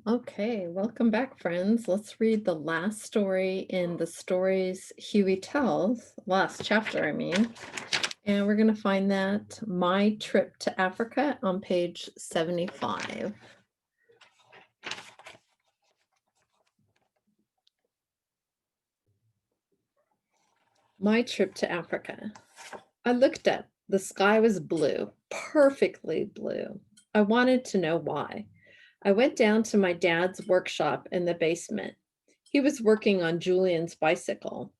Okay, welcome back, friends. Let's read the last story in the stories Huey tells, last chapter, I mean. And we're going to find that My Trip to Africa on page 75. My Trip to Africa. I looked up. The sky was blue, perfectly blue. I wanted to know why. I went down to my dad's workshop in the basement. He was working on Julian's bicycle.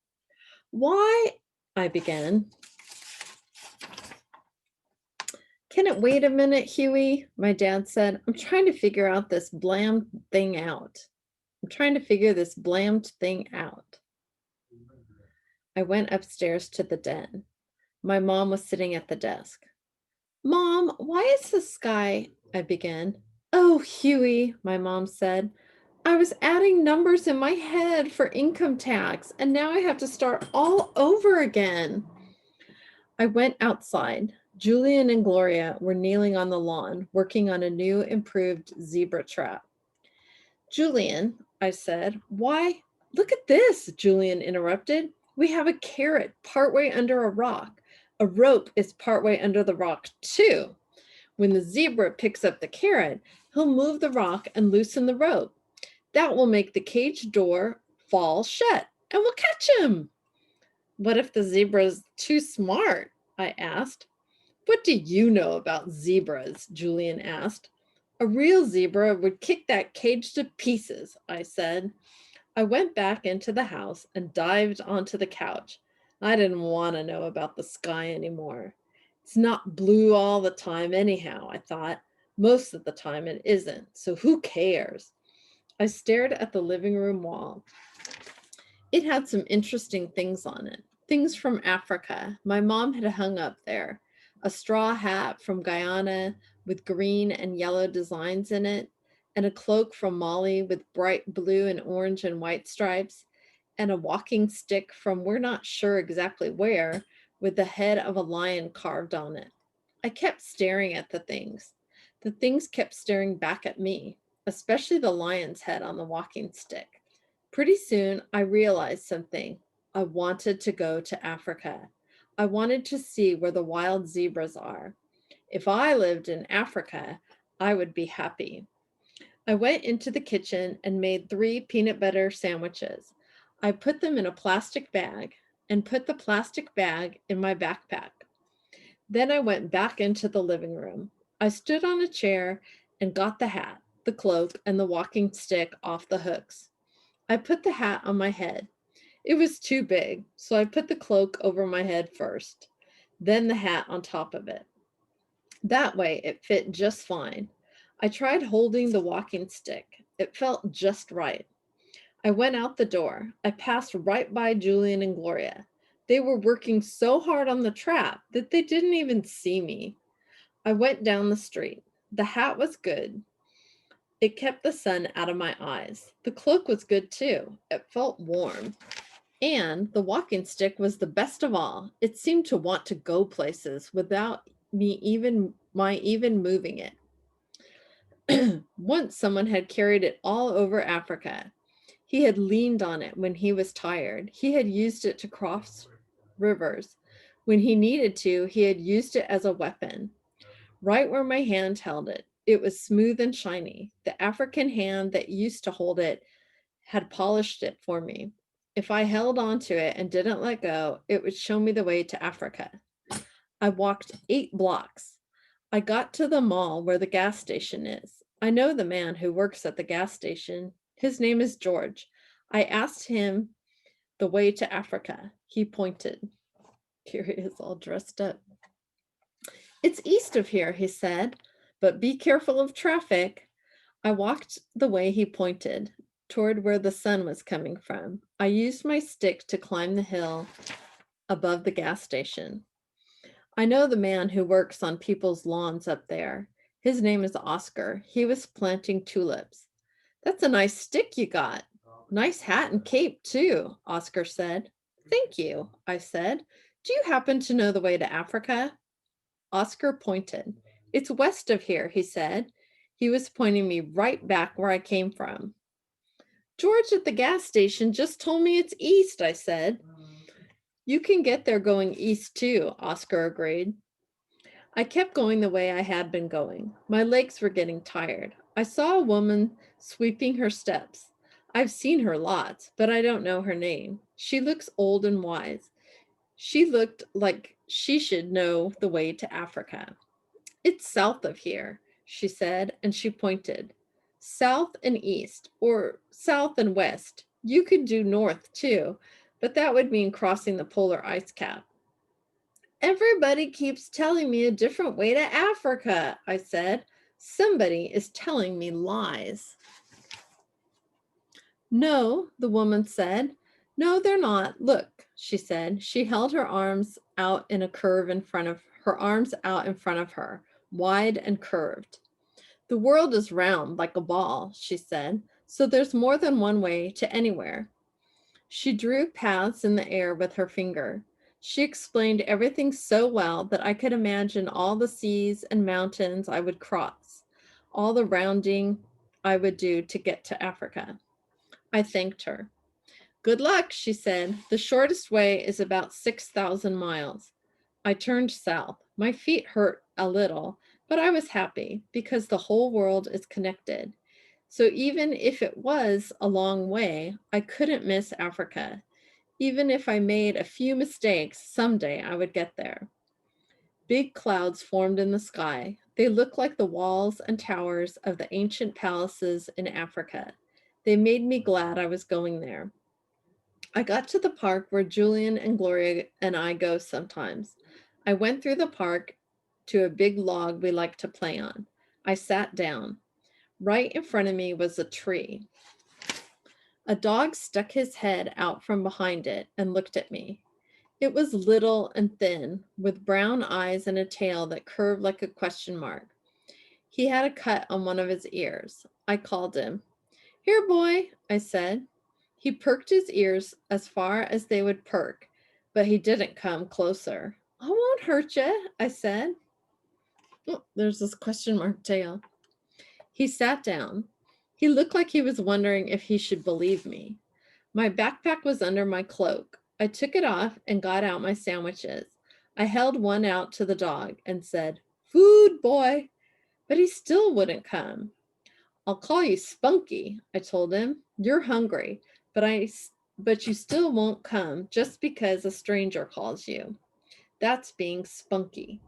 Why? I began. Can it wait a minute, Huey? My dad said. I'm trying to figure out this blamed thing out. I'm trying to figure this blamed thing out. I went upstairs to the den. My mom was sitting at the desk. Mom, why is the sky? I began. Oh, Huey, my mom said. I was adding numbers in my head for income tax, and now I have to start all over again. I went outside. Julian and Gloria were kneeling on the lawn, working on a new, improved zebra trap. Julian, I said, why? Look at this, Julian interrupted. We have a carrot partway under a rock. A rope is partway under the rock, too. When the zebra picks up the carrot, he'll move the rock and loosen the rope. That will make the cage door fall shut, and we'll catch him. What if the zebra's too smart? I asked. What do you know about zebras? Julian asked. A real zebra would kick that cage to pieces, I said. I went back into the house and dived onto the couch. I didn't want to know about the sky anymore. It's not blue all the time, anyhow, I thought. Most of the time it isn't, so who cares? I stared at the living room wall. It had some interesting things on it. Things from Africa. My mom had hung up there. A straw hat from Guyana with green and yellow designs in it, and a cloak from Mali with bright blue and orange and white stripes, and a walking stick from we're not sure exactly where, with the head of a lion carved on it. I kept staring at the things. The things kept staring back at me, especially the lion's head on the walking stick. Pretty soon, I realized something. I wanted to go to Africa. I wanted to see where the wild zebras are. If I lived in Africa, I would be happy. I went into the kitchen and made 3 peanut butter sandwiches. I put them in a plastic bag and put the plastic bag in my backpack. Then I went back into the living room. I stood on a chair and got the hat, the cloak, and the walking stick off the hooks. I put the hat on my head. It was too big, so I put the cloak over my head first, then the hat on top of it. That way it fit just fine. I tried holding the walking stick. It felt just right. I went out the door. I passed right by Julian and Gloria. They were working so hard on the trap that they didn't even see me. I went down the street. The hat was good. It kept the sun out of my eyes. The cloak was good too. It felt warm. And the walking stick was the best of all. It seemed to want to go places without even moving it. Once someone had carried it all over Africa. He had leaned on it when he was tired. He had used it to cross rivers. When he needed to, he had used it as a weapon. Right where my hand held it, it was smooth and shiny. The African hand that used to hold it had polished it for me. If I held on to it and didn't let go, it would show me the way to Africa. I walked 8 blocks. I got to the mall where the gas station is. I know the man who works at the gas station. His name is George. I asked him the way to Africa. He pointed. Here he is all dressed up. It's east of here, he said, but be careful of traffic. I walked the way he pointed, toward where the sun was coming from. I used my stick to climb the hill above the gas station. I know the man who works on people's lawns up there. His name is Oscar. He was planting tulips. That's a nice stick you got. Nice hat and cape, too, Oscar said. Thank you, I said. Do you happen to know the way to Africa? Oscar pointed. It's west of here, he said. He was pointing me right back where I came from. George at the gas station just told me it's east, I said. You can get there going east too, Oscar agreed. I kept going the way I had been going. My legs were getting tired. I saw a woman sweeping her steps. I've seen her lots, but I don't know her name. She looks old and wise. She looked like she should know the way to Africa. It's south of here, she said, and she pointed. South and east, or south and west. You could do north too, but that would mean crossing the polar ice cap. Everybody keeps telling me a different way to Africa, I said. Somebody is telling me lies. No, the woman said. No, they're not. Look, she said. She held her arms out in a curve in front of her arms out in front of her, wide and curved. The world is round like a ball, she said, so there's more than one way to anywhere. She drew paths in the air with her finger. She explained everything so well that I could imagine all the seas and mountains I would cross, all the rounding I would do to get to Africa. I thanked her. Good luck, she said. The shortest way is about 6,000 miles. I turned south. My feet hurt a little, but I was happy because the whole world is connected. So even if it was a long way, I couldn't miss Africa. Even if I made a few mistakes, someday I would get there. Big clouds formed in the sky. They looked like the walls and towers of the ancient palaces in Africa. They made me glad I was going there. I got to the park where Julian and Gloria and I go sometimes. I went through the park to a big log we like to play on. I sat down. Right in front of me was a tree. A dog stuck his head out from behind it and looked at me. It was little and thin, with brown eyes and a tail that curved like a question mark. He had a cut on one of his ears. I called him. Here, boy, I said. He perked his ears as far as they would perk, but he didn't come closer. I won't hurt you, I said. Oh, there's this question mark tail. He sat down. He looked like he was wondering if he should believe me. My backpack was under my cloak. I took it off and got out my sandwiches. I held one out to the dog and said, Food, boy. But he still wouldn't come. I'll call you Spunky, I told him. You're hungry, but you still won't come just because a stranger calls you. That's being spunky.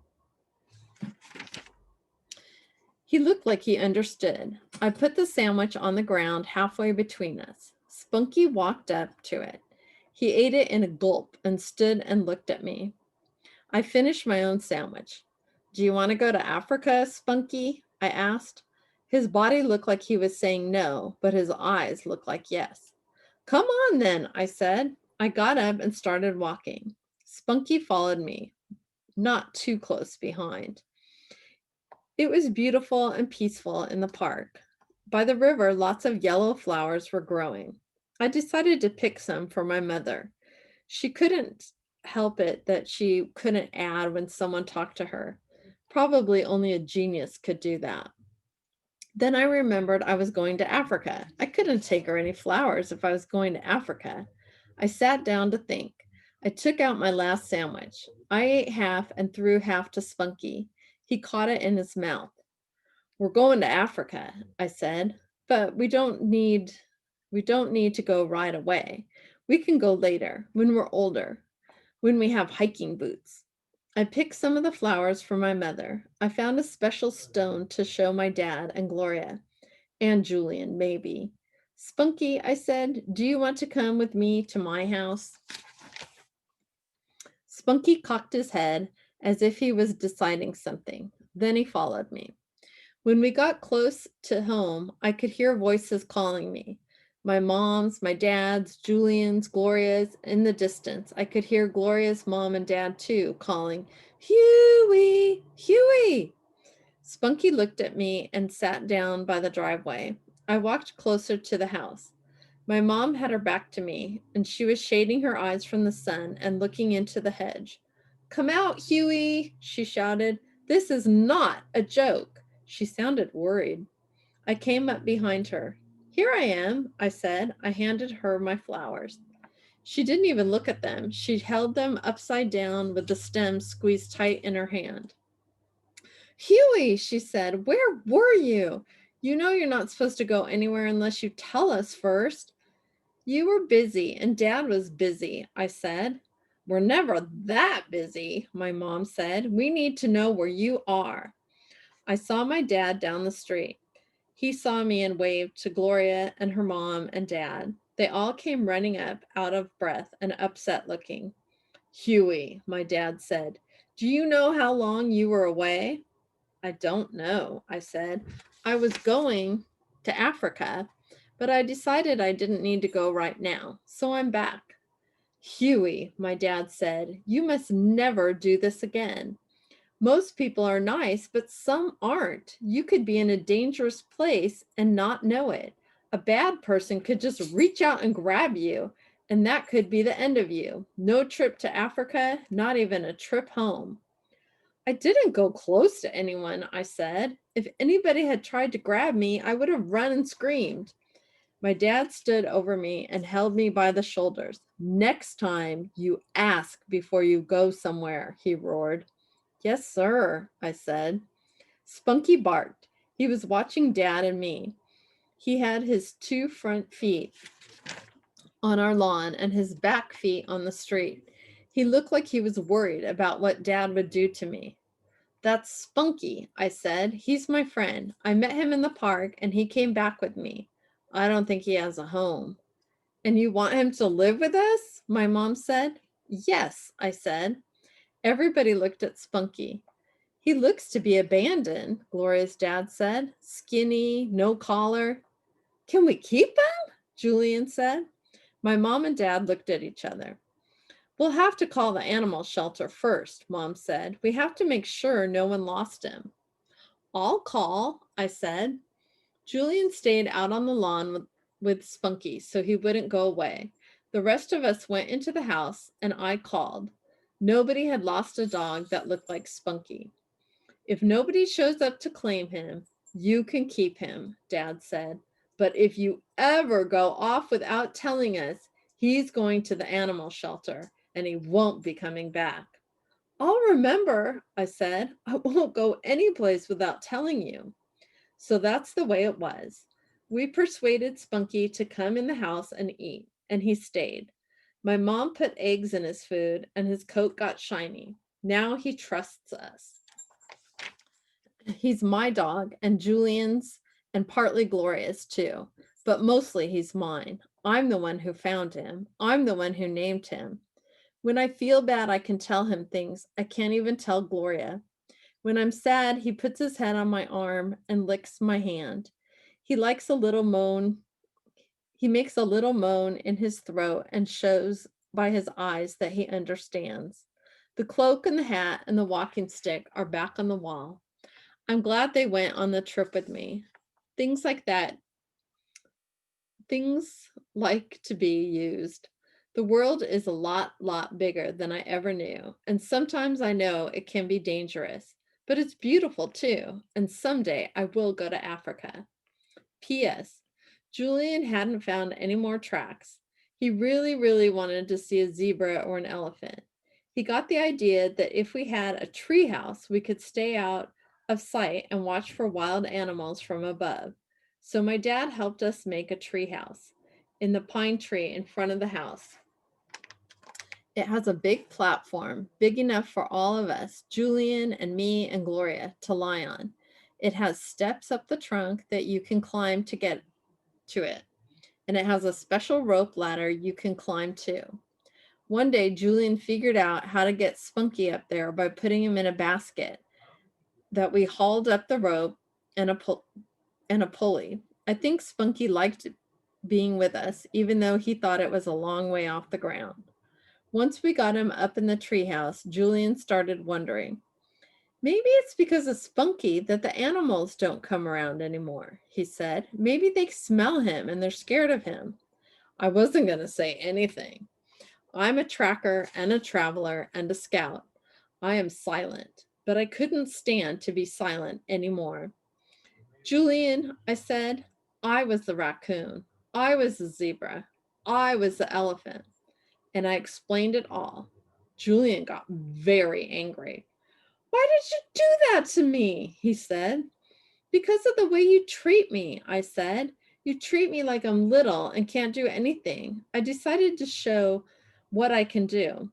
He looked like he understood. I put the sandwich on the ground halfway between us. Spunky walked up to it. He ate it in a gulp and stood and looked at me. I finished my own sandwich. Do you want to go to Africa, Spunky? I asked. His body looked like he was saying no, but his eyes looked like yes. Come on then, I said. I got up and started walking. Spunky followed me, not too close behind. It was beautiful and peaceful in the park. By the river, lots of yellow flowers were growing. I decided to pick some for my mother. She couldn't help it that she couldn't add when someone talked to her. Probably only a genius could do that. Then I remembered I was going to Africa. I couldn't take her any flowers if I was going to Africa. I sat down to think. I took out my last sandwich. I ate half and threw half to Spunky. He caught it in his mouth. We're going to Africa, I said, but we don't need to go right away. We can go later, when we're older, when we have hiking boots. I picked some of the flowers for my mother. I found a special stone to show my dad and Gloria, and Julian, maybe. Spunky, I said, do you want to come with me to my house? Spunky cocked his head as if he was deciding something. Then he followed me. When we got close to home, I could hear voices calling me. My mom's, my dad's, Julian's, Gloria's, in the distance. I could hear Gloria's mom and dad too, calling, Huey, Huey. Spunky looked at me and sat down by the driveway. I walked closer to the house. My mom had her back to me, and she was shading her eyes from the sun and looking into the hedge. Come out, Huey, she shouted. This is not a joke. She sounded worried. I came up behind her. Here I am, I said. I handed her my flowers. She didn't even look at them. She held them upside down with the stems squeezed tight in her hand. Huey, she said, where were you? You know you're not supposed to go anywhere unless you tell us first. You were busy, and Dad was busy, I said. We're never that busy, my mom said. We need to know where you are. I saw my dad down the street. He saw me and waved to Gloria and her mom and dad. They all came running up, out of breath and upset looking. Huey, my dad said, do you know how long you were away? I don't know, I said. I was going to Africa, but I decided I didn't need to go right now, so I'm back. Huey, my dad said, you must never do this again. Most people are nice, but some aren't. You could be in a dangerous place and not know it. A bad person could just reach out and grab you, and that could be the end of you. No trip to Africa, not even a trip home. I didn't go close to anyone, I said. If anybody had tried to grab me, I would have run and screamed. My dad stood over me and held me by the shoulders. Next time you ask before you go somewhere, he roared. Yes, sir, I said. Spunky barked. He was watching Dad and me. He had his two front feet on our lawn and his back feet on the street. He looked like he was worried about what Dad would do to me. That's Spunky, I said. He's my friend. I met him in the park and he came back with me. I don't think he has a home. And you want him to live with us? My mom said. Yes, I said. Everybody looked at Spunky. He looks to be abandoned, Gloria's dad said. Skinny, no collar. Can we keep him? Julian said. My mom and dad looked at each other. We'll have to call the animal shelter first, Mom said. We have to make sure no one lost him. I'll call, I said. Julian stayed out on the lawn with Spunky so he wouldn't go away. The rest of us went into the house and I called. Nobody had lost a dog that looked like Spunky. If nobody shows up to claim him, you can keep him, Dad said. But if you ever go off without telling us, he's going to the animal shelter and he won't be coming back. I'll remember, I said. I won't go anyplace without telling you. So that's the way it was. We persuaded Spunky to come in the house and eat, and he stayed. My mom put eggs in his food, and his coat got shiny. Now he trusts us. He's my dog and Julian's and partly Gloria's too, but mostly he's mine. I'm the one who found him. I'm the one who named him. When I feel bad, I can tell him things I can't even tell Gloria. When I'm sad, he puts his head on my arm and licks my hand. He likes a little moan. He makes a little moan in his throat and shows by his eyes that he understands. The cloak and the hat and the walking stick are back on the wall. I'm glad they went on the trip with me. Things like that, things like to be used. The world is a lot bigger than I ever knew. And sometimes I know it can be dangerous, but it's beautiful too. And someday I will go to Africa. P.S. Julian hadn't found any more tracks. He really wanted to see a zebra or an elephant. He got the idea that if we had a tree house, we could stay out of sight and watch for wild animals from above. So my dad helped us make a tree house in the pine tree in front of the house. It has a big platform, big enough for all of us, Julian and me and Gloria, to lie on. It has steps up the trunk that you can climb to get to it. And it has a special rope ladder you can climb too. One day, Julian figured out how to get Spunky up there by putting him in a basket that we hauled up the rope and a pulley. I think Spunky liked being with us, even though he thought it was a long way off the ground. Once we got him up in the treehouse, Julian started wondering. Maybe it's because of Spunky that the animals don't come around anymore, he said. Maybe they smell him and they're scared of him. I wasn't going to say anything. I'm a tracker and a traveler and a scout. I am silent, but I couldn't stand to be silent anymore. Julian, I said, I was the raccoon. I was the zebra. I was the elephant. And I explained it all. Julian got very angry. Why did you do that to me? He said. Because of the way you treat me, I said. You treat me like I'm little and can't do anything. I decided to show what I can do.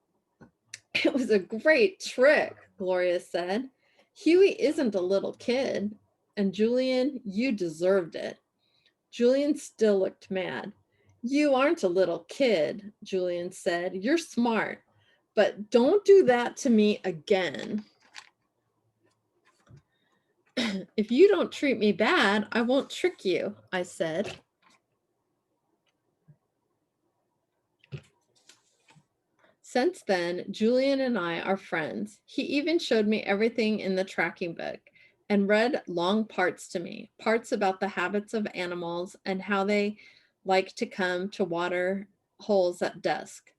It was a great trick, Gloria said. Huey isn't a little kid. And Julian, you deserved it. Julian still looked mad. You aren't a little kid, Julian said. You're smart, but don't do that to me again. If you don't treat me bad, I won't trick you, I said. Since then, Julian and I are friends. He even showed me everything in the tracking book and read long parts to me, parts about the habits of animals and how they like to come to water holes at dusk.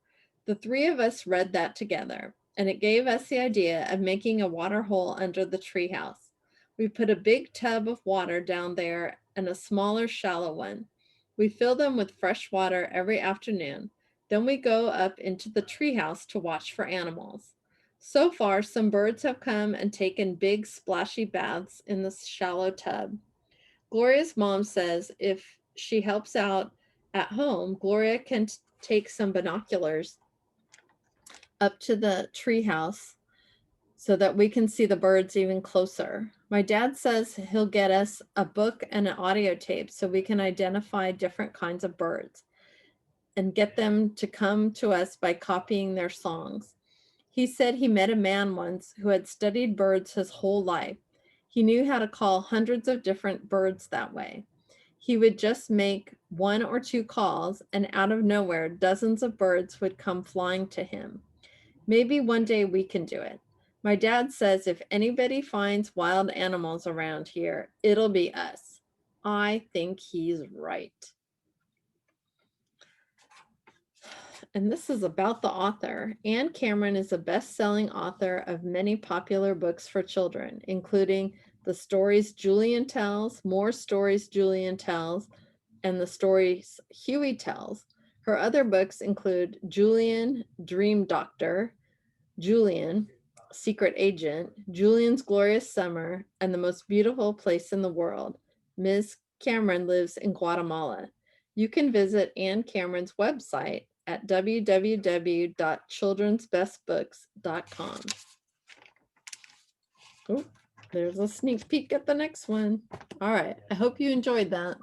The three of us read that together, and it gave us the idea of making a water hole under the treehouse. We put a big tub of water down there and a smaller, shallow one. We fill them with fresh water every afternoon. Then we go up into the treehouse to watch for animals. So far, some birds have come and taken big splashy baths in the shallow tub. Gloria's mom says if she helps out at home, Gloria can take some binoculars up to the treehouse so that we can see the birds even closer. My dad says he'll get us a book and an audio tape so we can identify different kinds of birds and get them to come to us by copying their songs. He said he met a man once who had studied birds his whole life. He knew how to call hundreds of different birds that way. He would just make one or two calls, and out of nowhere, dozens of birds would come flying to him. Maybe one day we can do it. My dad says if anybody finds wild animals around here, it'll be us. I think he's right. And this is about the author. Anne Cameron is a best-selling author of many popular books for children, including The Stories Julian Tells, More Stories Julian Tells, and The Stories Huey Tells. Her other books include Julian, Dream Doctor, Julian, Secret Agent, Julian's Glorious Summer, and The Most Beautiful Place in the World. Ms. Cameron lives in Guatemala. You can visit Anne Cameron's website at www.childrensbestbooks.com. Oh, there's a sneak peek at the next one. All right, I hope you enjoyed that.